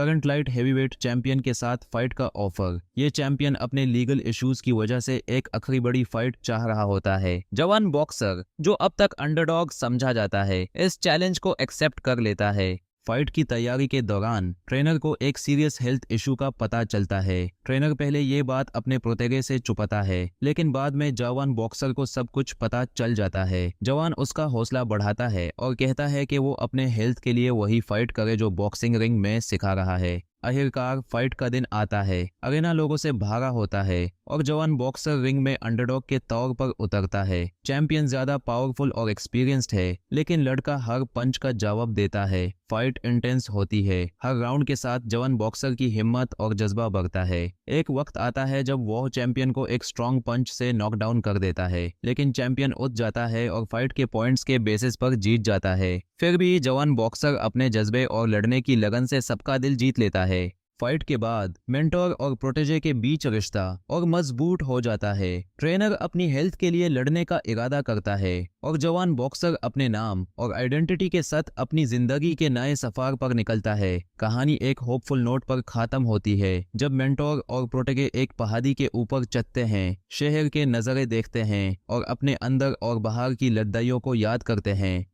Current light heavyweight champion के साथ fight का ऑफर। ये चैंपियन अपने लीगल इश्यूज की वजह से एक आखिरी बड़ी फाइट चाह रहा होता है। जवान बॉक्सर जो अब तक अंडरडॉग समझा जाता है, इस चैलेंज को एक्सेप्ट कर लेता है। फाइट की तैयारी के दौरान ट्रेनर को एक सीरियस हेल्थ इशू का पता चलता है। ट्रेनर पहले ये बात अपने प्रोटेगे से छुपाता है, लेकिन बाद में जवान बॉक्सर को सब कुछ पता चल जाता है। जवान उसका हौसला बढ़ाता है और कहता है कि वो अपने हेल्थ के लिए वही फाइट करे जो बॉक्सिंग रिंग में सिखा रहा है। आखिरकार फाइट का दिन आता है। अरेना लोगों से भरा होता है और जवान बॉक्सर रिंग में अंडरडॉग के तौर पर उतरता है। चैंपियन ज्यादा पावरफुल और एक्सपीरियंस्ड है, लेकिन लड़का हर पंच का जवाब देता है। फाइट इंटेंस होती है। हर राउंड के साथ जवान बॉक्सर की हिम्मत और जज्बा बढ़ता है। एक वक्त आता है जब वो चैंपियन को एक स्ट्रॉन्ग पंच से नॉकडाउन कर देता है, लेकिन चैंपियन उठ जाता है और फाइट के पॉइंट्स के बेसिस पर जीत जाता है। फिर भी जवान बॉक्सर अपने जज्बे और लड़ने की लगन से सबका दिल जीत लेता है। फाइट के बाद मेंटोर और प्रोटेजे के बीच रिश्ता और मजबूत हो जाता है। ट्रेनर अपनी हेल्थ के लिए लड़ने का इरादा करता है और जवान बॉक्सर अपने नाम और आइडेंटिटी के साथ अपनी जिंदगी के नए सफर पर निकलता है। कहानी एक होपफुल नोट पर खत्म होती है जब मेंटोर और प्रोटेगे एक पहाड़ी के ऊपर चढ़ते हैं, शहर के नज़ारे देखते हैं और अपने अंदर और बाहर की लड़ाइयों को याद करते हैं।